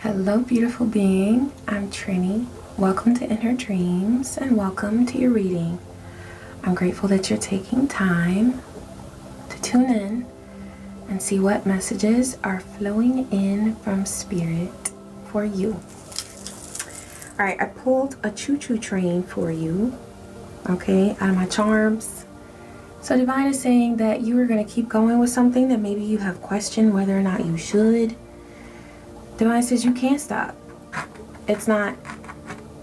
Hello, beautiful being. I'm Trini. Welcome to In Her Dreams and welcome to your reading. I'm grateful that you're taking time to tune in and see what messages are flowing in from Spirit for you. All right, I pulled a choo-choo train for you, okay, out of my charms. So Divine is saying that you are going to keep going with something that maybe you have questioned whether or not you should. Divine says you can't stop. It's not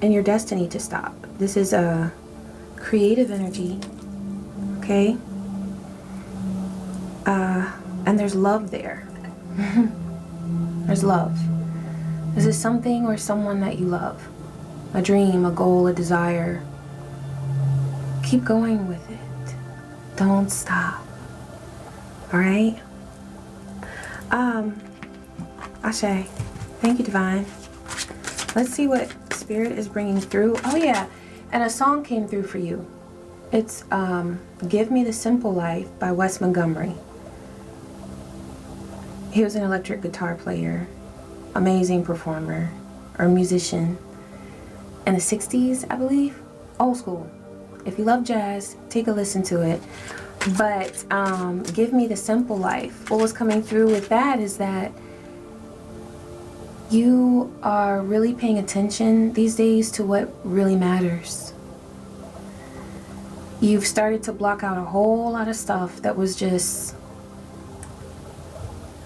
in your destiny to stop. This is a creative energy, okay? And there's love there. There's love. This is something or someone that you love. A dream, a goal, a desire. Keep going with it. Don't stop. All right? Ashe. Thank you, Divine. Let's see what Spirit is bringing through. Oh, yeah. And a song came through for you. It's Give Me the Simple Life by Wes Montgomery. He was an electric guitar player, amazing performer, or musician in the 60s, I believe. Old school. If you love jazz, take a listen to it. But Give Me the Simple Life. What was coming through with that is that you are really paying attention these days to what really matters. You've started to block out a whole lot of stuff that was just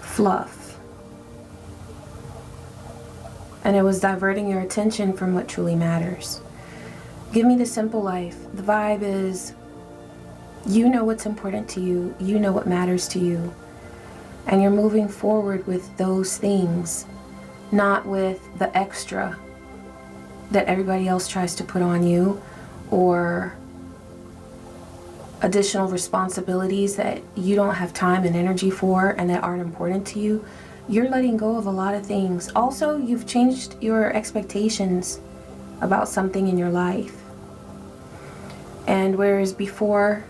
fluff. And it was diverting your attention from what truly matters. Give me the simple life. The vibe is, you know what's important to you. You know what matters to you. And you're moving forward with those things. Not with the extra that everybody else tries to put on you, or additional responsibilities that you don't have time and energy for and that aren't important to you. You're letting go of a lot of things. Also, you've changed your expectations about something in your life. And whereas before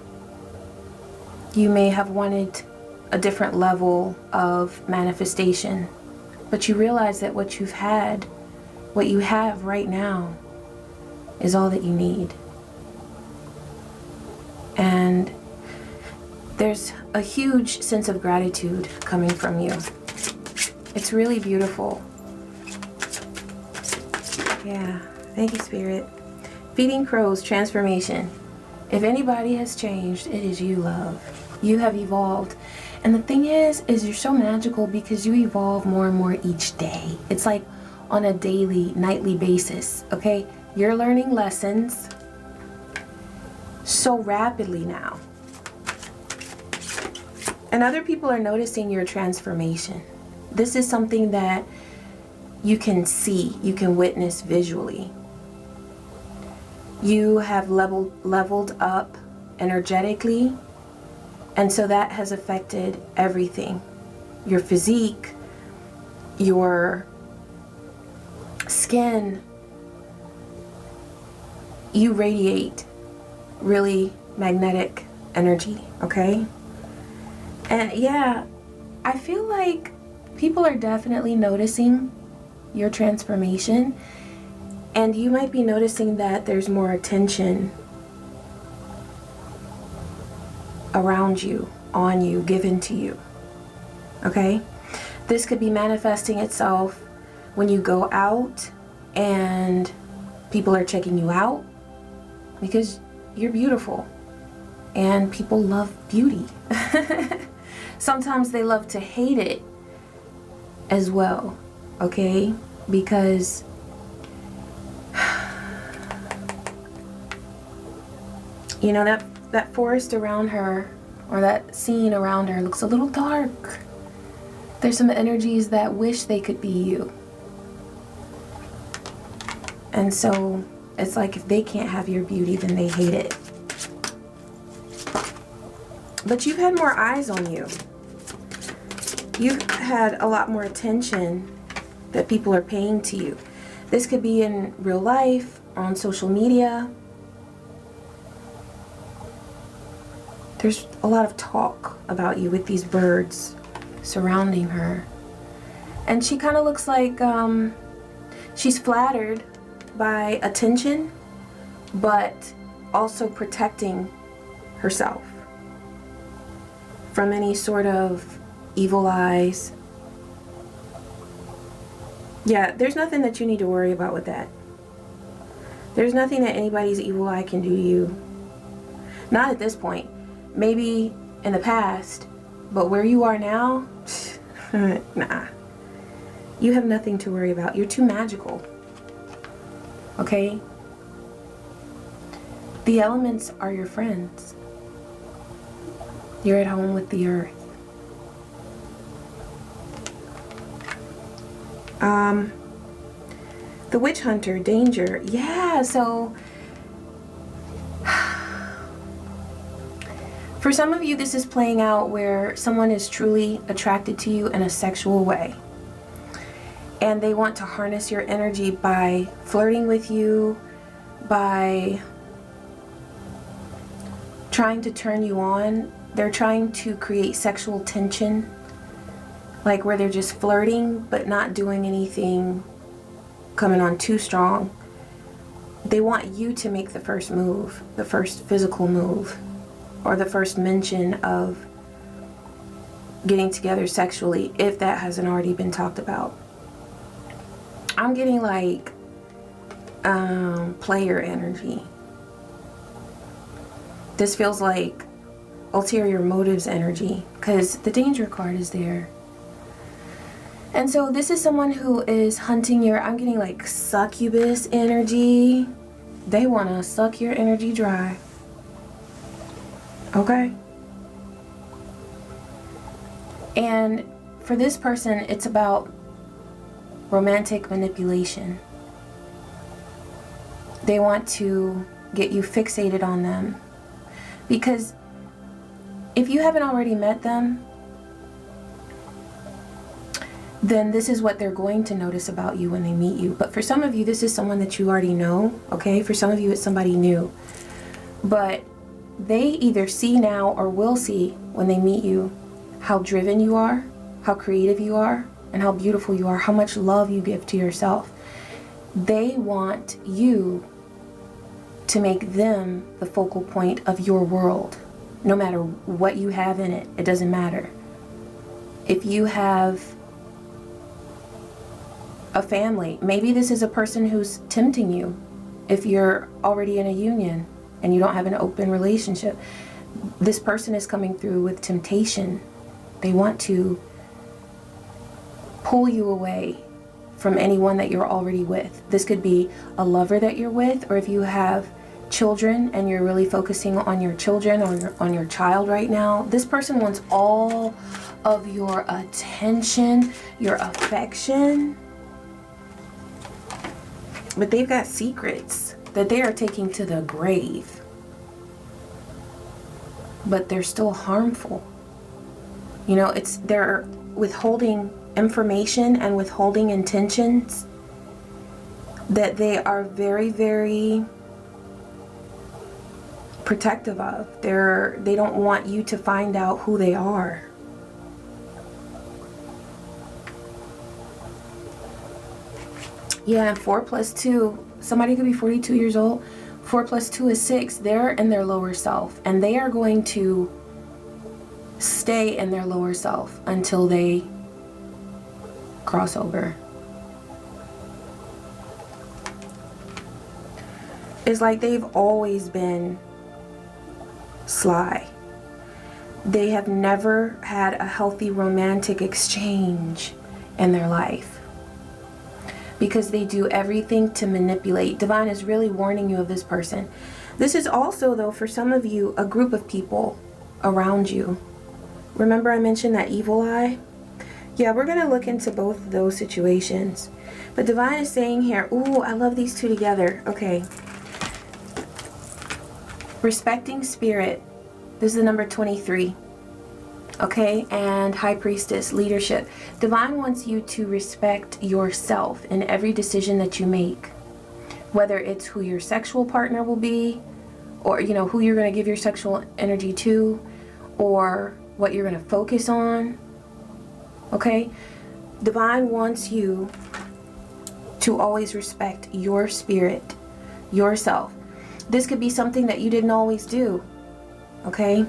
you may have wanted a different level of manifestation, but you realize that what you've had, what you have right now, is all that you need. And there's a huge sense of gratitude coming from you. It's really beautiful. Yeah, thank you, Spirit. Feeding Crows, transformation. If anybody has changed, it is you, love. You have evolved. And the thing is you're so magical because you evolve more and more each day. It's like on a daily, nightly basis, okay? You're learning lessons so rapidly now. And other people are noticing your transformation. This is something that you can see, you can witness visually. You have leveled up energetically. And so that has affected everything. Your physique, your skin. You radiate really magnetic energy, okay? And yeah, I feel like people are definitely noticing your transformation. And you might be noticing that there's more attention around you, on you, given to you, okay? This could be manifesting itself when you go out and people are checking you out because you're beautiful and people love beauty. Sometimes they love to hate it as well, okay? Because you know that forest around her, or that scene around her, looks a little dark. There's some energies that wish they could be you. And so it's like if they can't have your beauty, then they hate it. But you've had more eyes on you. You've had a lot more attention that people are paying to you. This could be in real life, on social media. There's a lot of talk about you with these birds surrounding her. And she kind of looks like she's flattered by attention, but also protecting herself from any sort of evil eyes. Yeah, there's nothing that you need to worry about with that. There's nothing that anybody's evil eye can do to you. Not at this point. Maybe in the past, but where you are now, nah. You have nothing to worry about. You're too magical. Okay? The elements are your friends. You're at home with the earth. The witch hunter, danger. Yeah, so for some of you, this is playing out where someone is truly attracted to you in a sexual way. And they want to harness your energy by flirting with you, by trying to turn you on. They're trying to create sexual tension, like where they're just flirting but not doing anything coming on too strong. They want you to make the first move, the first physical move, or the first mention of getting together sexually, if that hasn't already been talked about. I'm getting like player energy. This feels like ulterior motives energy, because the danger card is there. And so this is someone who is hunting your, I'm getting like succubus energy. They want to suck your energy dry. Okay? And for this person, it's about romantic manipulation. They want to get you fixated on them. Because if you haven't already met them, then this is what they're going to notice about you when they meet you. But for some of you, this is someone that you already know, okay? For some of you, it's somebody new. But they either see now or will see when they meet you how driven you are, how creative you are, and how beautiful you are, how much love you give to yourself. They want you to make them the focal point of your world. No matter what you have in it, it doesn't matter. If you have a family, maybe this is a person who's tempting you. If you're already in a union and you don't have an open relationship, this person is coming through with temptation. They want to pull you away from anyone that you're already with. This could be a lover that you're with, or if you have children and you're really focusing on your children or on your child right now, this person wants all of your attention, your affection. But they've got secrets that they are taking to the grave. But they're still harmful. You know, they're withholding information and withholding intentions that they are very, very protective of. They don't want you to find out who they are. Yeah, and 4 plus 2, somebody could be 42 years old. 4 plus 2 is 6. They're in their lower self, and they are going to stay in their lower self until they cross over. It's like they've always been sly. They have never had a healthy romantic exchange in their life, because they do everything to manipulate. Divine is really warning you of this person. This is also, though, for some of you, a group of people around you. Remember I mentioned that evil eye? Yeah, we're going to look into both of those situations. But Divine is saying here, ooh, I love these two together. Okay. Respecting spirit. This is the number 23. Okay, and High Priestess, leadership. Divine wants you to respect yourself in every decision that you make. Whether it's who your sexual partner will be, or, you know, who you're going to give your sexual energy to, or what you're going to focus on. Okay? Divine wants you to always respect your spirit, yourself. This could be something that you didn't always do, okay?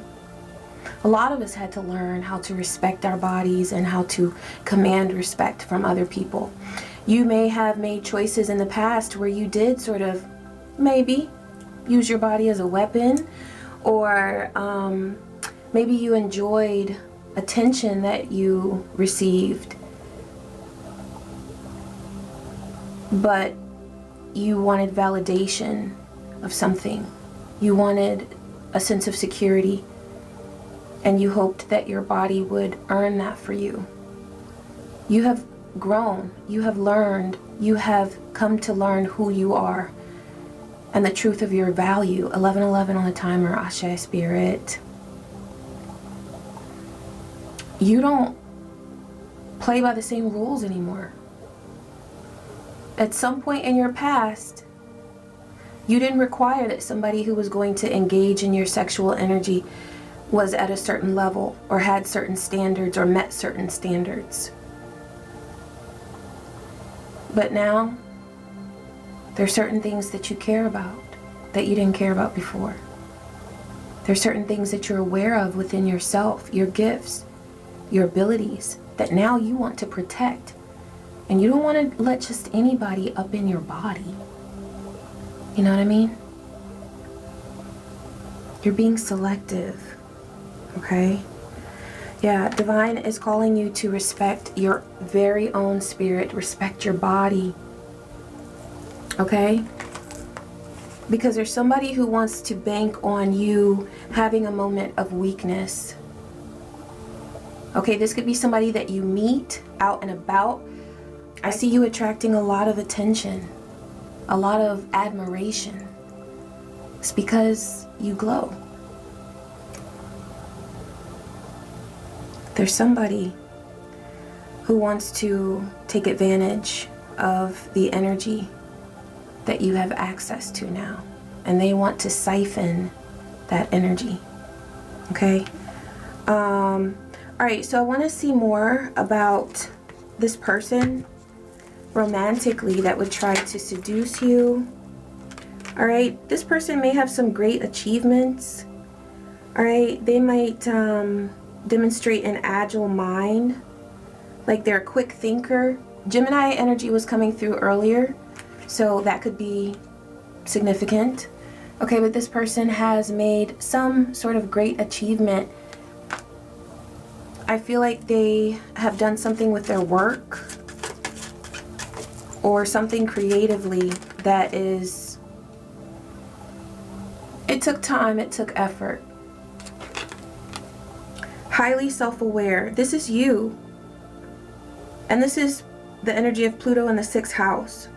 A lot of us had to learn how to respect our bodies and how to command respect from other people. You may have made choices in the past where you did sort of maybe use your body as a weapon, or maybe you enjoyed attention that you received, but you wanted validation of something. You wanted a sense of security, and you hoped that your body would earn that for you. You have grown, you have learned, you have come to learn who you are and the truth of your value. 1111 on the timer, Ashe Spirit. You don't play by the same rules anymore. At some point in your past, you didn't require that somebody who was going to engage in your sexual energy was at a certain level or had certain standards or met certain standards. But now, there are certain things that you care about that you didn't care about before. There are certain things that you're aware of within yourself, your gifts, your abilities, that now you want to protect. And you don't want to let just anybody up in your body. You know what I mean? You're being selective, okay? Yeah, Divine is calling you to respect your very own spirit, respect your body, okay? Because there's somebody who wants to bank on you having a moment of weakness. Okay, this could be somebody that you meet out and about. I see you attracting a lot of attention, a lot of admiration. It's because you glow. There's somebody who wants to take advantage of the energy that you have access to now, and they want to siphon that energy. Okay? All right, so I want to see more about this person romantically that would try to seduce you. All right, this person may have some great achievements. All right, they might demonstrate an agile mind, like they're a quick thinker. Gemini energy was coming through earlier, so that could be significant. Okay, but this person has made some sort of great achievement. I feel like they have done something with their work or something creatively that is, it took time, it took effort. Highly self-aware. This is you. And this is the energy of Pluto in the 6th house.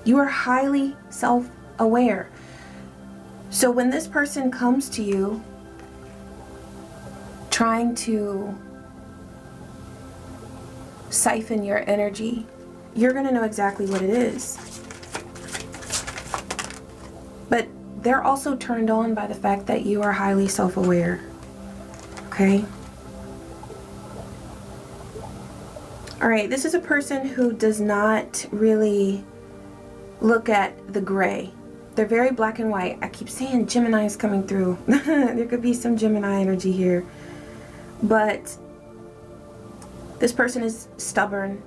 You are highly self-aware. So when this person comes to you trying to siphon your energy, you're going to know exactly what it is. But they're also turned on by the fact that you are highly self-aware. Okay? Alright, this is a person who does not really look at the gray. They're very black and white. I keep saying Gemini is coming through. There could be some Gemini energy here. But this person is stubborn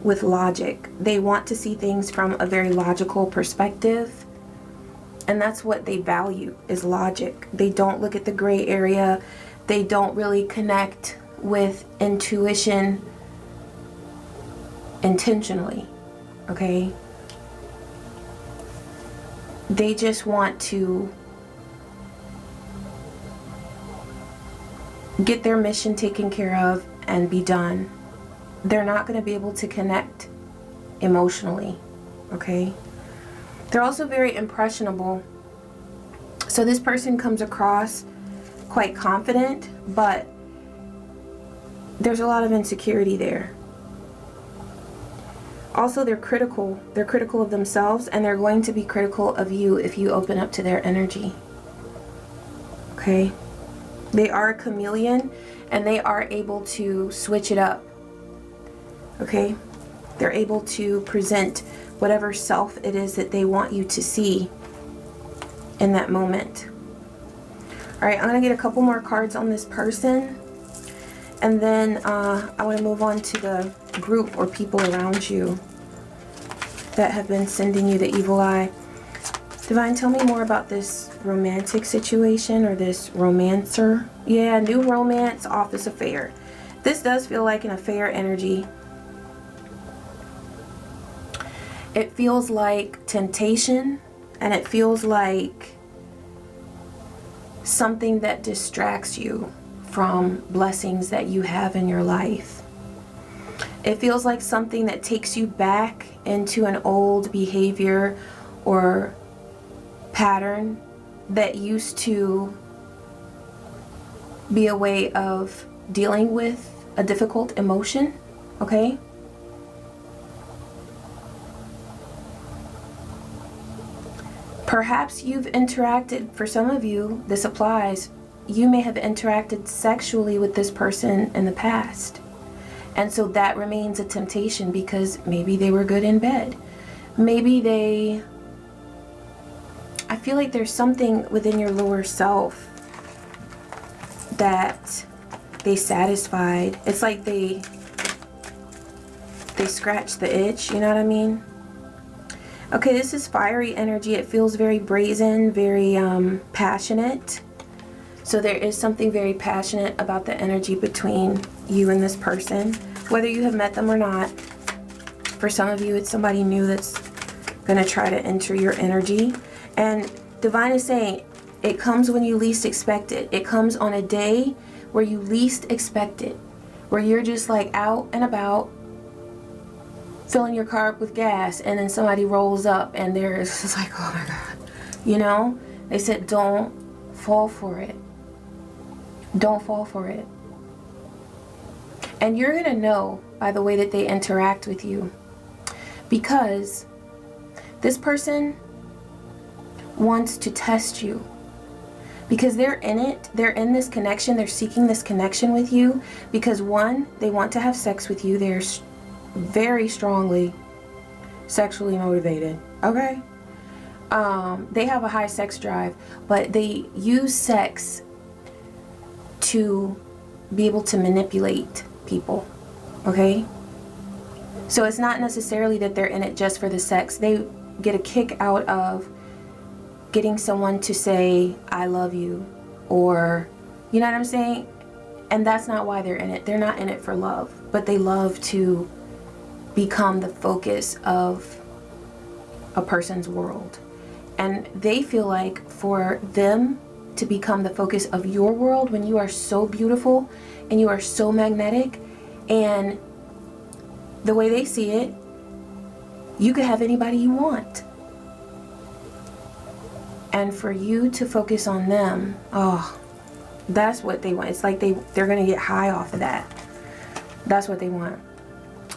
with logic. They want to see things from a very logical perspective. And that's what they value, is logic. They don't look at the gray area. They don't really connect with intuition intentionally, okay? They just want to get their mission taken care of and be done. They're not going to be able to connect emotionally, okay? They're also very impressionable. So this person comes across quite confident, but there's a lot of insecurity there. Also, they're critical. They're critical of themselves, and they're going to be critical of you if you open up to their energy. Okay? They are a chameleon, and they are able to switch it up Okay? They're able to present whatever self it is that they want you to see in that moment. All right, I'm going to get a couple more cards on this person. And then I want to move on to the group or people around you that have been sending you the evil eye. Divine, tell me more about this romantic situation or this romancer. Yeah, new romance, office affair. This does feel like an affair energy. It feels like temptation, and it feels like something that distracts you from blessings that you have in your life. It feels like something that takes you back into an old behavior or pattern that used to be a way of dealing with a difficult emotion, okay? Perhaps you've interacted, for some of you, this applies, you may have interacted sexually with this person in the past. And so that remains a temptation because maybe they were good in bed. Maybe they, I feel like there's something within your lower self that they satisfied. It's like they scratched the itch, you know what I mean? Okay, this is fiery energy. It feels very brazen, very passionate. So there is something very passionate about the energy between you and this person, whether you have met them or not. For some of you, it's somebody new that's going to try to enter your energy. And Divine is saying it comes when you least expect it. It comes on a day where you least expect it, where you're just like out and about, filling your car up with gas, and then somebody rolls up and they're just like, oh my God. You know, they said, don't fall for it. Don't fall for it. And you're going to know by the way that they interact with you, because this person wants to test you, because they're in it. They're in this connection. They're seeking this connection with you because, one, they want to have sex with you. They're very strongly sexually motivated, okay? They have a high sex drive, but they use sex to be able to manipulate people, okay? So it's not necessarily that they're in it just for the sex. They get a kick out of getting someone to say, I love you, or, you know what I'm saying? And that's not why they're in it. They're not in it for love, but they love to become the focus of a person's world. And they feel like for them to become the focus of your world when you are so beautiful and you are so magnetic, and the way they see it, you could have anybody you want. And for you to focus on them, oh, that's what they want. It's like they're gonna get high off of that. That's what they want.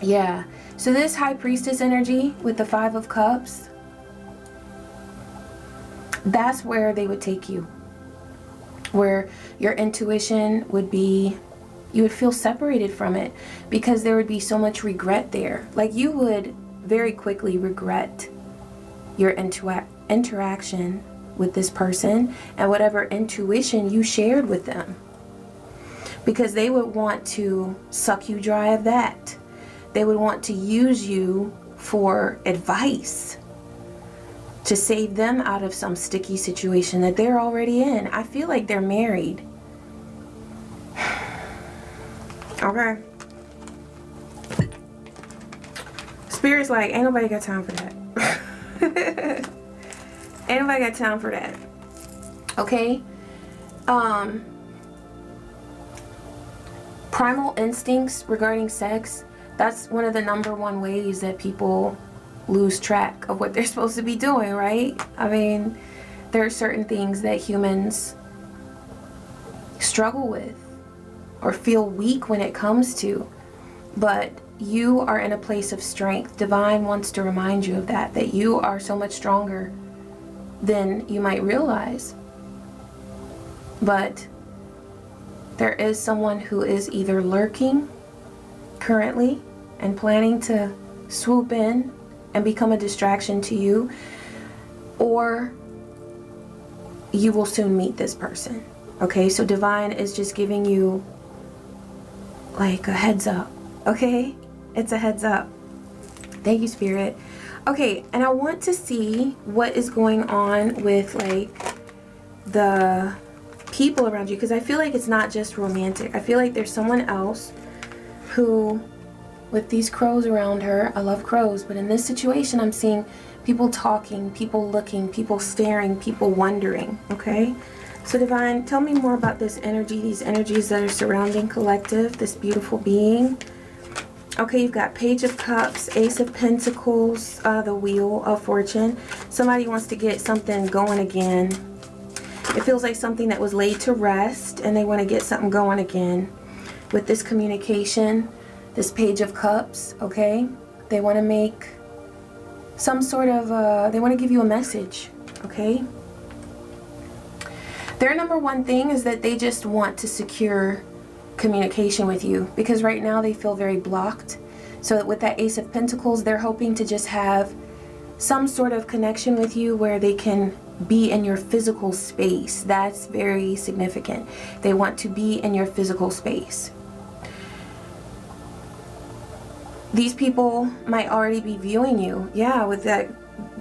Yeah. So this High Priestess energy with the Five of Cups, that's where they would take you. Where your intuition would be, you would feel separated from it because there would be so much regret there. Like you would very quickly regret your interaction with this person and whatever intuition you shared with them, because they would want to suck you dry of that. They would want to use you for advice to save them out of some sticky situation that they're already in. I feel like they're married. Okay. Spirit's like, ain't nobody got time for that. Ain't nobody got time for that. Okay? Primal instincts regarding sex, that's one of the #1 ways that people lose track of what they're supposed to be doing, right? I mean, there are certain things that humans struggle with or feel weak when it comes to, but you are in a place of strength. Divine wants to remind you of that, that you are so much stronger than you might realize. But there is someone who is either lurking currently and planning to swoop in and become a distraction to you, or you will soon meet this person. Okay, so Divine is just giving you like a heads up. Okay, it's a heads up. Thank you, Spirit. Okay, and I want to see what is going on with like the people around you, because I feel like it's not just romantic. I feel like there's someone else who, with these crows around her, I love crows, but in this situation I'm seeing people talking, people looking, people staring, people wondering. Okay, so Divine, tell me more about this energy, these energies that are surrounding Collective, this beautiful being. Okay, you've got Page of Cups, Ace of Pentacles, the Wheel of Fortune. Somebody wants to get something going again. It feels like something that was laid to rest, and they want to get something going again with this communication, this Page of Cups. Okay, they want to make some sort of, they want to give you a message. Okay, their number one thing is that they just want to secure communication with you, because right now they feel very blocked. So with that Ace of Pentacles, they're hoping to just have some sort of connection with you where they can be in your physical space. That's very significant. They want to be in your physical space. These people might already be viewing you. Yeah, with that,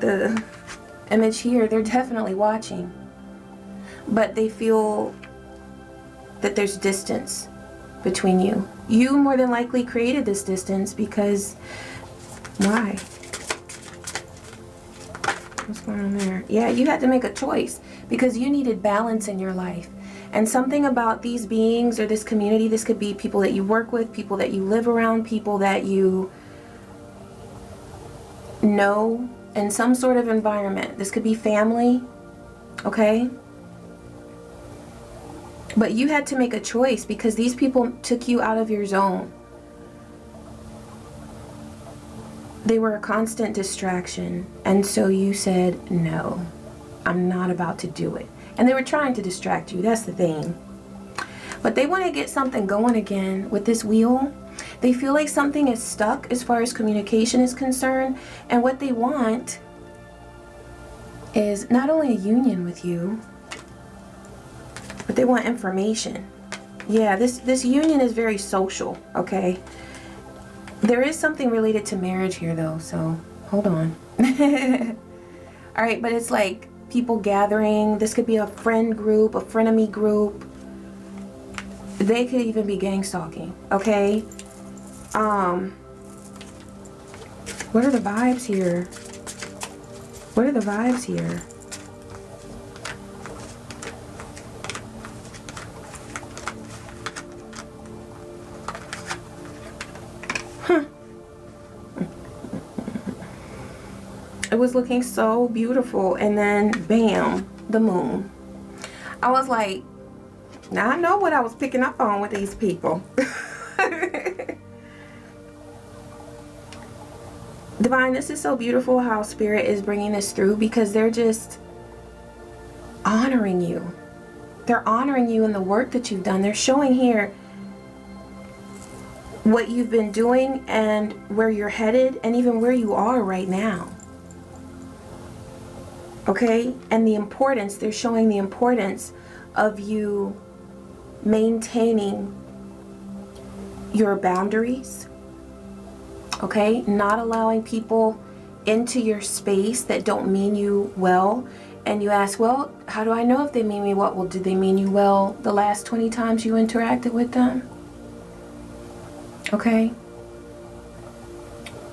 the image here, they're definitely watching. But they feel that there's distance between you. You more than likely created this distance because why? What's going on there? Yeah, you had to make a choice because you needed balance in your life. And something about these beings or this community, this could be people that you work with, people that you live around, people that you know in some sort of environment. This could be family, okay? But you had to make a choice because these people took you out of your zone. They were a constant distraction. And so you said, no, I'm not about to do it. And they were trying to distract you. That's the thing. But they want to get something going again with this wheel. They feel like something is stuck as far as communication is concerned. And what they want is not only a union with you, but they want information. Yeah, this union is very social, okay? There is something related to marriage here though, so hold on. All right, but it's like people gathering. This could be a friend group, a frenemy group. They could even be gang stalking, okay? What are the vibes here? What are the vibes here? It was looking so beautiful, and then bam, the moon. I was like, now I know what I was picking up on with these people. Divine, this is so beautiful how Spirit is bringing this through, because they're just honoring you. They're honoring you in the work that you've done. They're showing here what you've been doing and where you're headed and even where you are right now. Okay? And the importance, they're showing the importance of you maintaining your boundaries. Okay? Not allowing people into your space that don't mean you well. And you ask, well, how do I know if they mean me well? Well, did they mean you well the last 20 times you interacted with them? Okay?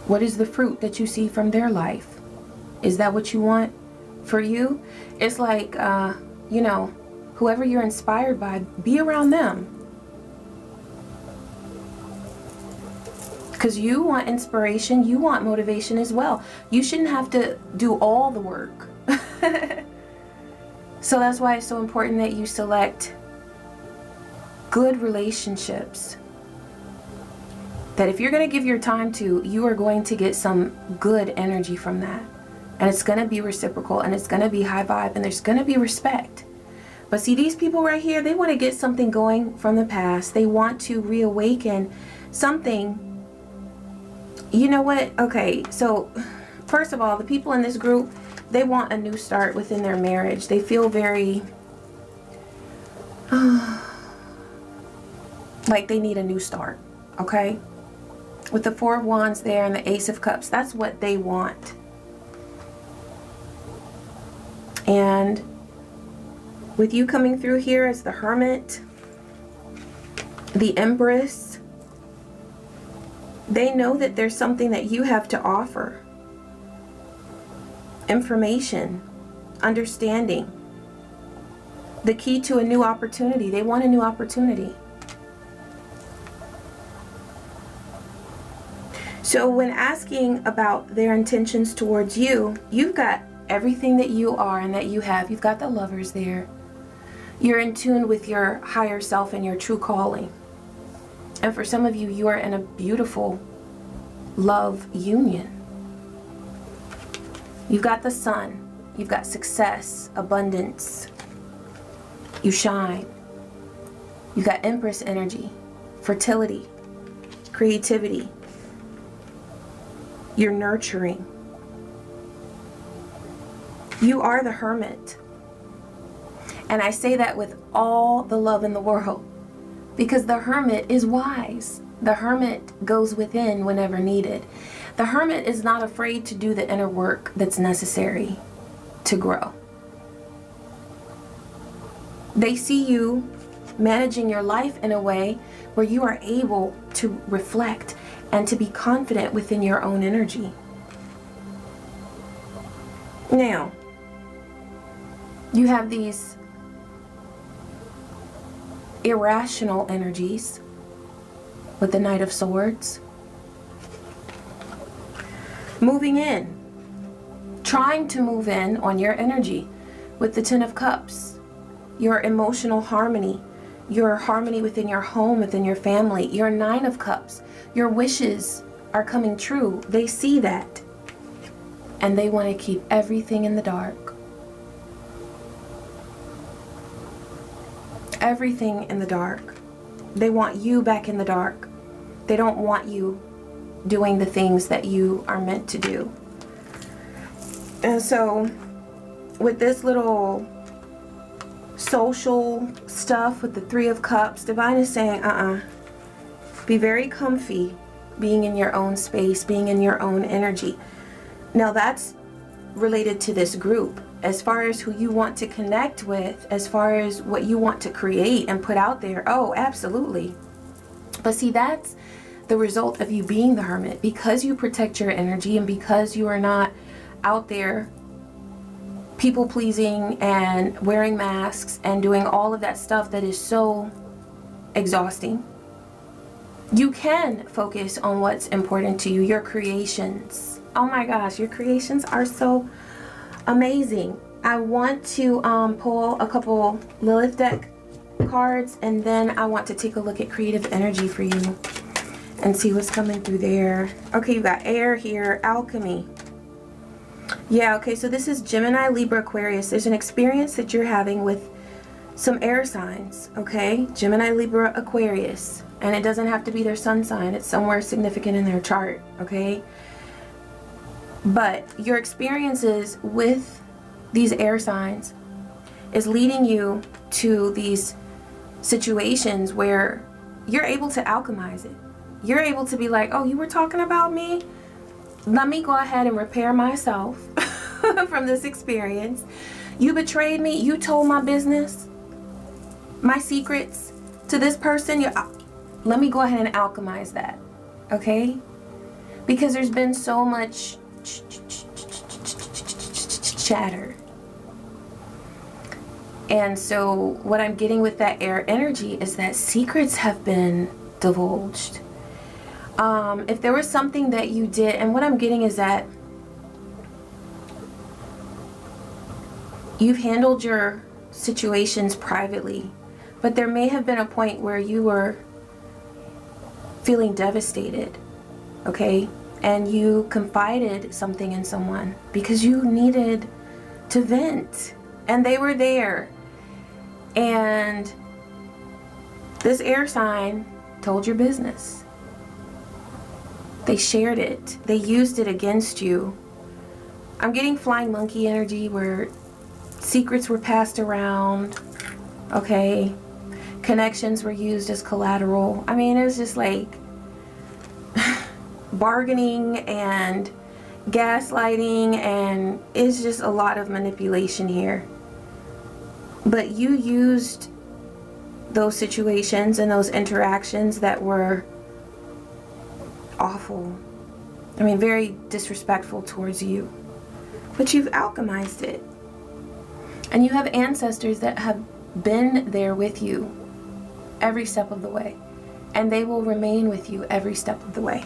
What is the fruit that you see from their life? Is that what you want for you? It's like, you know, whoever you're inspired by, be around them. Because you want inspiration, you want motivation as well. You shouldn't have to do all the work. So that's why it's so important that you select good relationships. That if you're going to give your time to, you are going to get some good energy from that. And it's going to be reciprocal, and it's going to be high vibe, and there's going to be respect. But see, these people right here, they want to get something going from the past. They want to reawaken something You know what? Okay, so first of all, the people in this group, they want a new start within their marriage. They feel very like they need a new start, okay? With the Four of Wands there and the Ace of Cups, that's what they want. And with you coming through here as the Hermit, the Empress, they know that there's something that you have to offer. Information, understanding, the key to a new opportunity. They want a new opportunity. So when asking about their intentions towards you, you've got everything that you are and that you have. You've got the Lovers there. You're in tune with your higher self and your true calling. And for some of you, you are in a beautiful love union. You've got the Sun. You've got success, abundance. You shine. You've got Empress energy, fertility, creativity. You're nurturing. You are the Hermit. And I say that with all the love in the world, because the Hermit is wise. The Hermit goes within whenever needed. The Hermit is not afraid to do the inner work that's necessary to grow. They see you managing your life in a way where you are able to reflect and to be confident within your own energy. Now, you have these irrational energies with the Knight of Swords. Moving in, trying to move in on your energy with the Ten of Cups, your emotional harmony, your harmony within your home, within your family, your Nine of Cups, your wishes are coming true. They see that and they want to keep everything in the dark. Everything in the dark. They want you back in the dark. They don't want you doing the things that you are meant to do. And so with this little social stuff with the Three of Cups, Divine is saying, be very comfy being in your own space, being in your own energy. Now that's related to this group. As far as who you want to connect with, as far as what you want to create and put out there, oh, absolutely. But see, that's the result of you being the Hermit, because you protect your energy and because you are not out there people pleasing and wearing masks and doing all of that stuff that is so exhausting. You can focus on what's important to you, your creations. Oh my gosh, your creations are so amazing. I want to pull a couple Lilith deck cards, and then I want to take a look at creative energy for you and see what's coming through there. Okay, you got air here, alchemy. Yeah, okay, so this is Gemini, Libra, Aquarius. There's an experience that you're having with some air signs, okay? Gemini, Libra, Aquarius. And it doesn't have to be their sun sign. It's somewhere significant in their chart, okay? But your experiences with these air signs is leading you to these situations where you're able to alchemize it. You're able to be like, oh, you were talking about me? Let me go ahead and repair myself from this experience. You betrayed me. You told my business, my secrets to this person. Let me go ahead and alchemize that, okay? Because there's been so much chatter. And so what I'm getting with that air energy is that secrets have been divulged. If there was something that you did, and what I'm getting is that you've handled your situations privately, but there may have been a point where you were feeling devastated, okay? And you confided something in someone because you needed to vent, and they were there. And this air sign told your business. They shared it. They used it against you. I'm getting flying monkey energy where secrets were passed around, okay? Connections were used as collateral. I mean, it was just like bargaining and gaslighting, and it's just a lot of manipulation here. But you used those situations and those interactions that were awful. I mean, very disrespectful towards you. But you've alchemized it. And you have ancestors that have been there with you every step of the way. And they will remain with you every step of the way.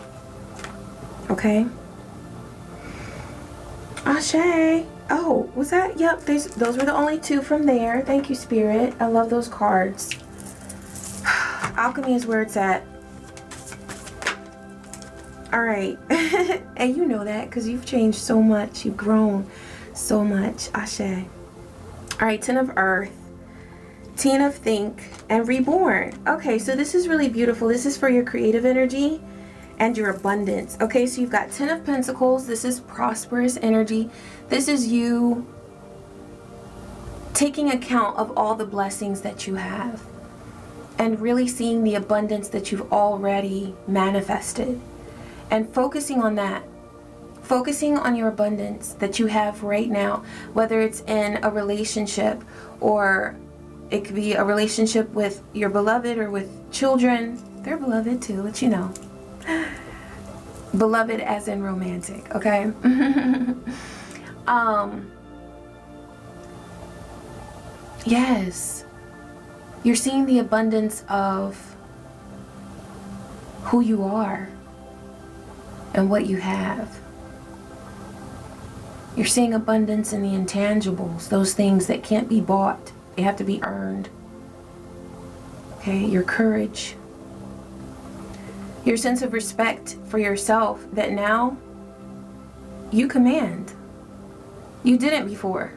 Okay? Ashe. Oh, was that? Yep, those were the only two from there. Thank you, Spirit. I love those cards. Alchemy is where it's at. All right. And you know that because you've changed so much. You've grown so much. Ashe. All right, 10 of Earth, 10 of Think, and Reborn. Okay, so this is really beautiful. This is for your creative energy and your abundance. Okay, so you've got 10 of Pentacles. This is prosperous energy. This is you taking account of all the blessings that you have and really seeing the abundance that you've already manifested and focusing on that. Focusing on your abundance that you have right now, whether it's in a relationship or it could be a relationship with your beloved or with children. They're beloved too, but you know. Beloved as in romantic, okay? Yes. You're seeing the abundance of who you are and what you have. You're seeing abundance in the intangibles, those things that can't be bought. They have to be earned. Okay, your courage. Your sense of respect for yourself that now you command. You didn't before.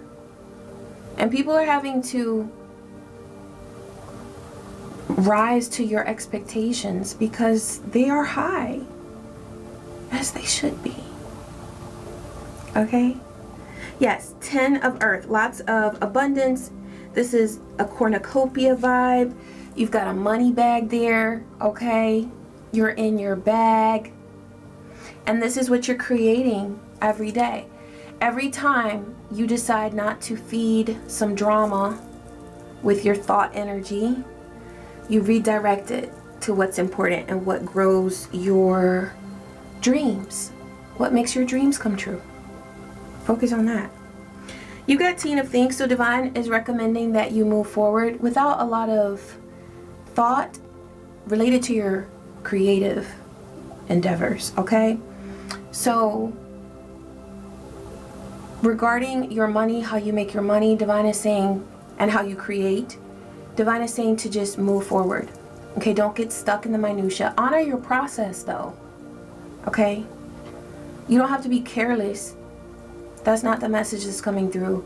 And people are having to rise to your expectations because they are high, as they should be. Okay? Yes, 10 of Earth, lots of abundance. This is a cornucopia vibe. You've got a money bag there, okay? You're in your bag. And this is what you're creating every day. Every time you decide not to feed some drama with your thought energy, you redirect it to what's important and what grows your dreams. What makes your dreams come true? Focus on that. You got 10 of Things, so Divine is recommending that you move forward without a lot of thought related to your creative endeavors, okay? So regarding your money, how you make your money, Divine is saying, and how you create, Divine is saying to just move forward. Okay, don't get stuck in the minutia. Honor your process though, okay? You don't have to be careless. That's not the message that's coming through.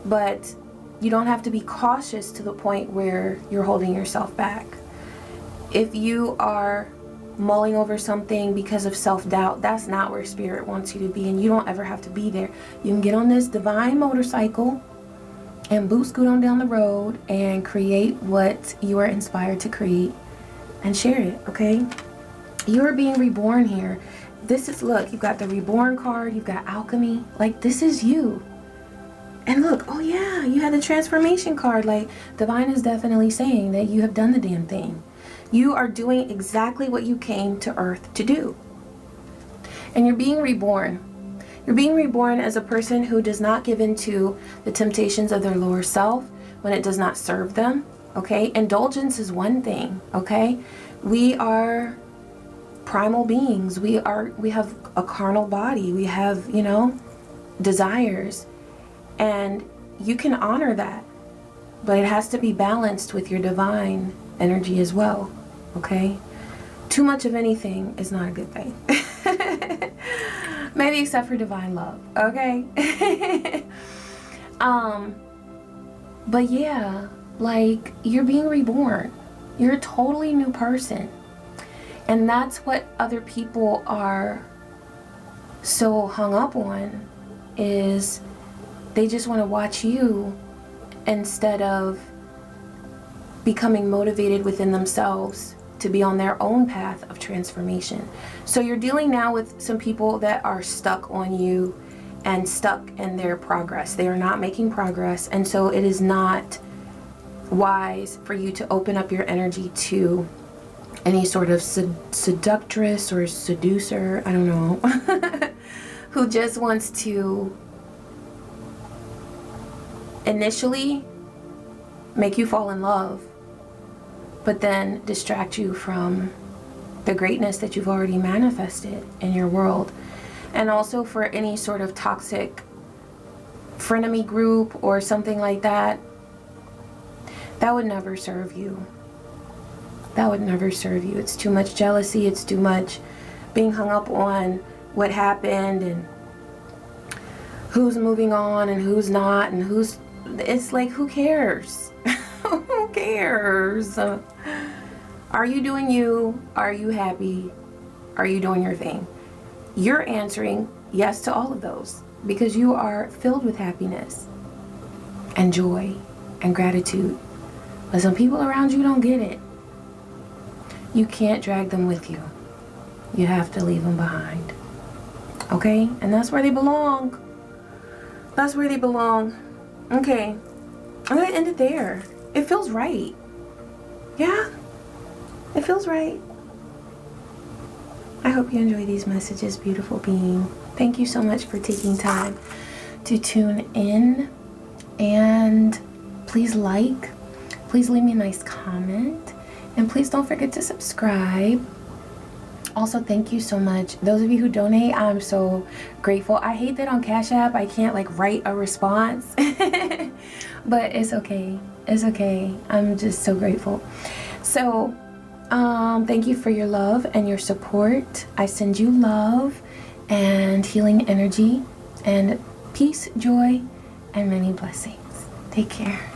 But you don't have to be cautious to the point where you're holding yourself back. If you are mulling over something because of self-doubt, that's not where Spirit wants you to be, and you don't ever have to be there. You can get on this divine motorcycle and boot scoot on down the road and create what you are inspired to create and share it, okay? You are being reborn here. This is, look, you've got the reborn card, you've got alchemy, like this is you. And look, oh yeah, you had the transformation card. Like Divine is definitely saying that you have done the damn thing. You are doing exactly what you came to Earth to do. And you're being reborn. You're being reborn as a person who does not give in to the temptations of their lower self when it does not serve them, okay? Indulgence is one thing, okay? We are primal beings. We have a carnal body. We have, you know, desires. And you can honor that, but it has to be balanced with your divine energy as well, okay? Too much of anything is not a good thing. Maybe except for divine love, okay? But yeah, like you're being reborn. You're a totally new person. And that's what other people are so hung up on, is they just want to watch you instead of becoming motivated within themselves to be on their own path of transformation. So you're dealing now with some people that are stuck on you and stuck in their progress. They are not making progress, and so it is not wise for you to open up your energy to any sort of seductress or seducer, I don't know, who just wants to initially make you fall in love, but then distract you from the greatness that you've already manifested in your world. And also for any sort of toxic frenemy group or something like that, that would never serve you. That would never serve you. It's too much jealousy. It's too much being hung up on what happened and who's moving on and who's not and who's... It's like, who cares? Who cares? Are you doing you? Are you happy? Are you doing your thing? You're answering yes to all of those because you are filled with happiness and joy and gratitude. But some people around you don't get it. You can't drag them with you. You have to leave them behind. Okay? And that's where they belong. That's where they belong. Okay. I'm going to end it there. It feels right. Yeah? It feels right. I hope you enjoy these messages, beautiful being. Thank you so much for taking time to tune in. And please please leave me a nice comment. And please don't forget to subscribe. Also, thank you so much. Those of you who donate, I'm so grateful. I hate that on Cash App I can't like write a response. But it's okay. It's okay. I'm just so grateful. So, thank you for your love and your support. I send you love and healing energy and peace, joy, and many blessings. Take care.